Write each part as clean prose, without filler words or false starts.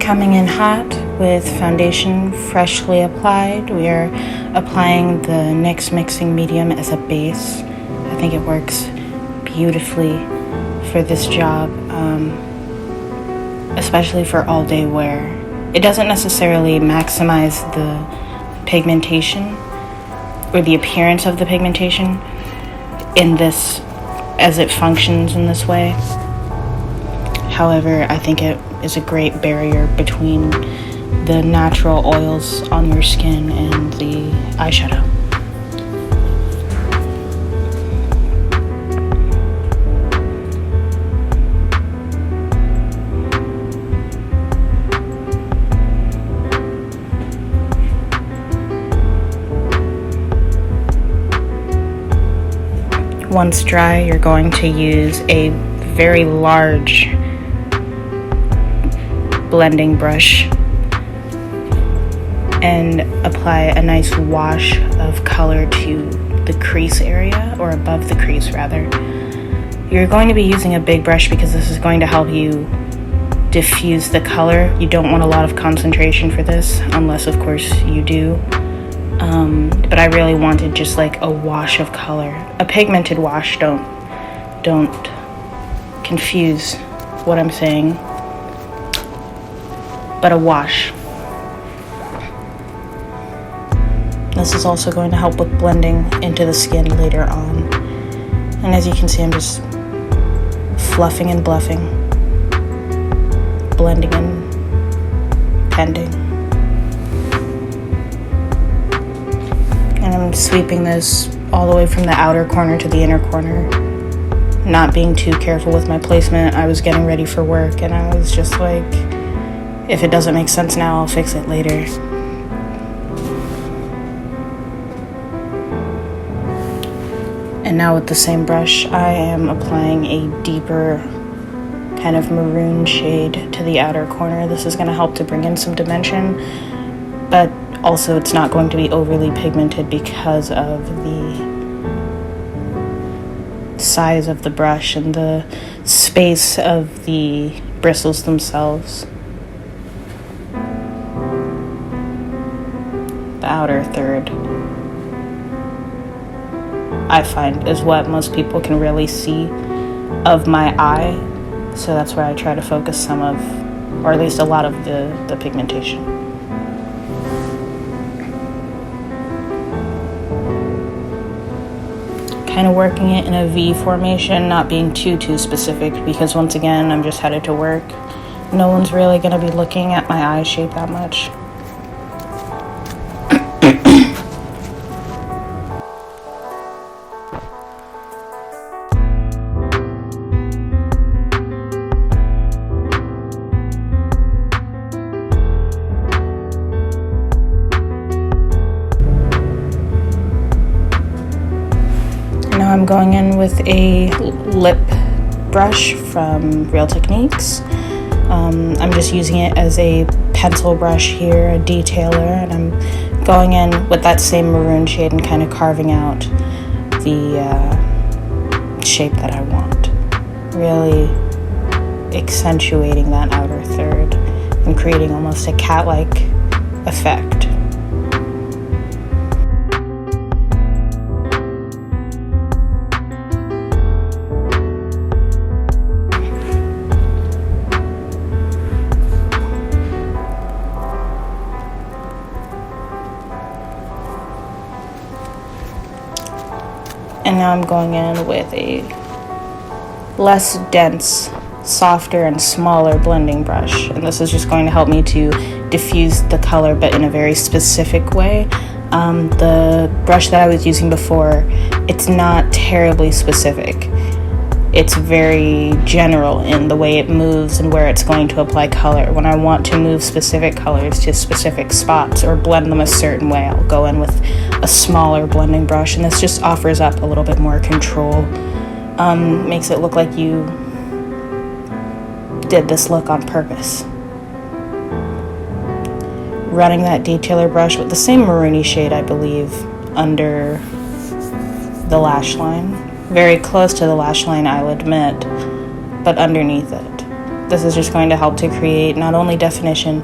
Coming in hot with foundation freshly applied, we are applying the NYX mixing medium as a base. I think it works beautifully for this job, especially for all day wear. It doesn't necessarily maximize the pigmentation or the appearance of the pigmentation in this as it functions in this way. However, I think it is a great barrier between the natural oils on your skin and the eyeshadow. Once dry, you're going to use a very large blending brush and apply a nice wash of color to the crease area, or above the crease rather. You're going to be using a big brush because this is going to help you diffuse the color. You don't want a lot of concentration for this, unless of course you do. But I really wanted just like a wash of color, a pigmented wash. Don't confuse what I'm saying, but a wash. This is also going to help with blending into the skin later on. And as you can see, I'm just fluffing and bluffing, blending and pending. And I'm sweeping this all the way from the outer corner to the inner corner. Not being too careful with my placement. I was getting ready for work and I was just like, if it doesn't make sense now, I'll fix it later. And now with the same brush, I am applying a deeper kind of maroon shade to the outer corner. This is going to help to bring in some dimension, but also it's not going to be overly pigmented because of the size of the brush and the space of the bristles themselves. The outer third, I find, is what most people can really see of my eye, so that's where I try to focus some of, or at least a lot of the pigmentation. Kind of working it in a V formation, not being too specific, because once again, I'm just headed to work. No one's really going to be looking at my eye shape that much. I'm going in with a lip brush from Real Techniques. I'm just using it as a pencil brush here, a detailer, and I'm going in with that same maroon shade and kind of carving out the shape that I want. Really accentuating that outer third and creating almost a cat-like effect. And now I'm going in with a less dense, softer and smaller blending brush. And this is just going to help me to diffuse the color, but in a very specific way. The brush that I was using before, it's not terribly specific. It's very general in the way it moves and where it's going to apply color. When I want to move specific colors to specific spots or blend them a certain way, I'll go in with a smaller blending brush, and this just offers up a little bit more control. Makes it look like you did this look on purpose. Running that detailer brush with the same maroony shade, I believe, under the lash line. Very close to the lash line, I'll admit, but underneath it. This is just going to help to create not only definition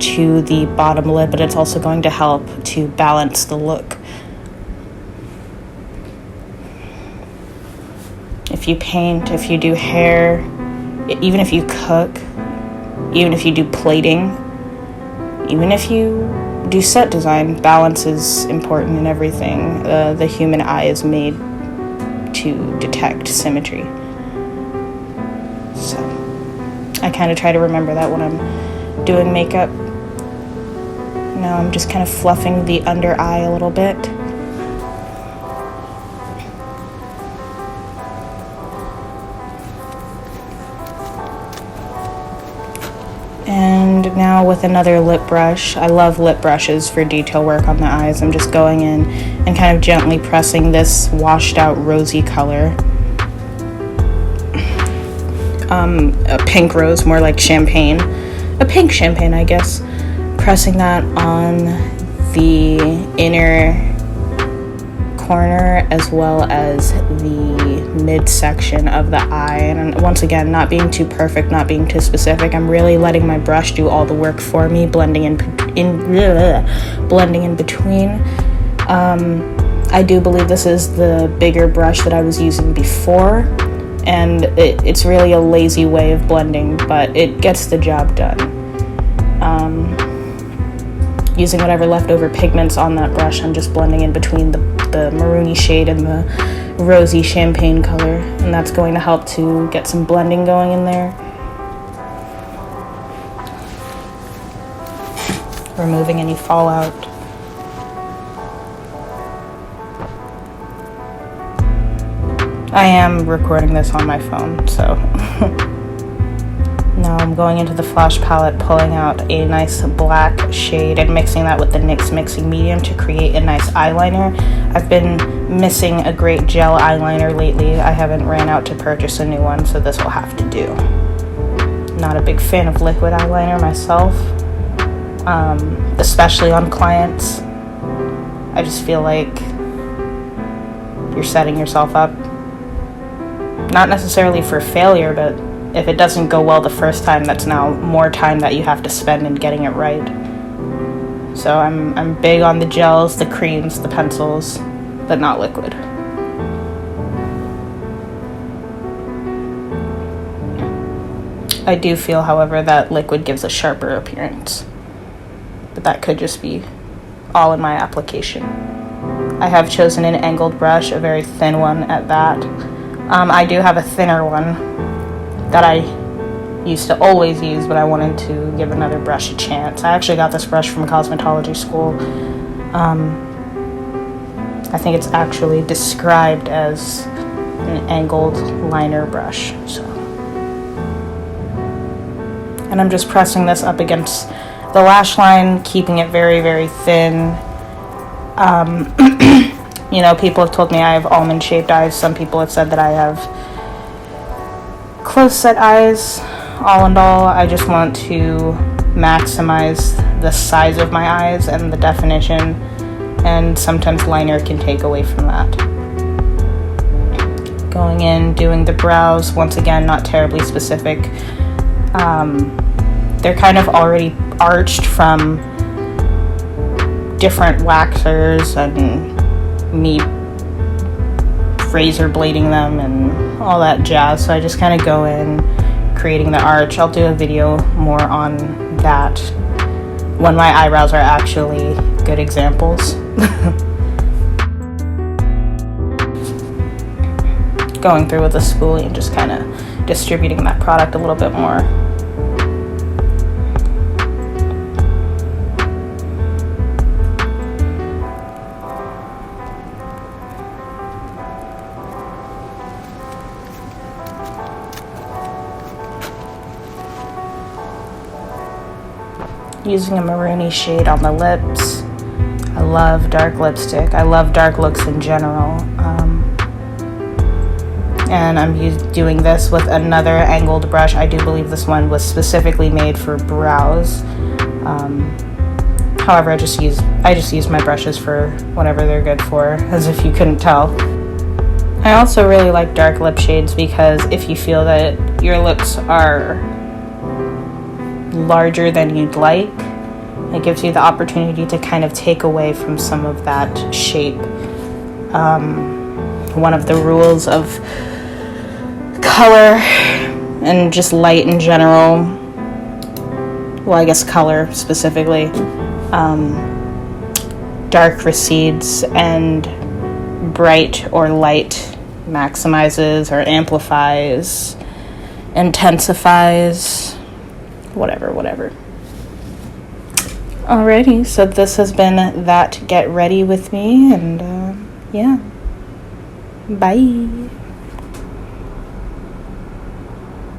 to the bottom lip, but it's also going to help to balance the look. If you paint, if you do hair, even if you cook, even if you do plating, even if you do set design, balance is important in everything. The human eye is made to detect symmetry. So I kind of try to remember that when I'm doing makeup. Now I'm just kind of fluffing the under eye a little bit. And now with another lip brush, I love lip brushes for detail work on the eyes. I'm just going in and kind of gently pressing this washed out rosy color. A pink rose, more like champagne. A pink champagne, I guess. Pressing that on the inner corner as well as the midsection of the eye. And once again, not being too perfect, not being too specific. I'm really letting my brush do all the work for me, blending in between. I do believe this is the bigger brush that I was using before, and it's really a lazy way of blending, but it gets the job done. Using whatever leftover pigments on that brush, I'm just blending in between the maroony shade and the rosy champagne color, and that's going to help to get some blending going in there. Removing any fallout. I am recording this on my phone, so now I'm going into the Flash palette, pulling out a nice black shade and mixing that with the NYX mixing medium to create a nice eyeliner. I've been missing a great gel eyeliner lately. I haven't ran out to purchase a new one, so this will have to do. Not a big fan of liquid eyeliner myself, especially on clients. I just feel like you're setting yourself up, not necessarily for failure, but if it doesn't go well the first time, that's now more time that you have to spend in getting it right. So I'm big on the gels, the creams, the pencils, but not liquid. I do feel, however, that liquid gives a sharper appearance, but that could just be all in my application. I have chosen an angled brush, a very thin one at that. I do have a thinner one that I used to always use, but I wanted to give another brush a chance. I actually got this brush from cosmetology school. I think it's actually described as an angled liner brush. So, and I'm just pressing this up against the lash line, keeping it very, very thin. You know, people have told me I have almond-shaped eyes. Some people have said that I have close-set eyes. All in all, I just want to maximize the size of my eyes and the definition, and sometimes liner can take away from that. Going in, doing the brows, once again, not terribly specific. They're kind of already arched from different waxers and me razor blading them and all that jazz, so I just kind of go in creating the arch. I'll do a video more on that when my eyebrows are actually good examples. Going through with a spoolie and just kind of distributing that product a little bit more. Using a maroony shade on the lips. I love dark lipstick. I love dark looks in general. And I'm doing this with another angled brush. I do believe this one was specifically made for brows. However, I just use my brushes for whatever they're good for, as if you couldn't tell. I also really like dark lip shades because if you feel that your lips are larger than you'd like. It gives you the opportunity to kind of take away from some of that shape. One of the rules of color and just light in general, well, I guess color specifically, dark recedes and bright or light maximizes or amplifies, intensifies, whatever. Alrighty, so this has been that Get Ready with me, and yeah, bye.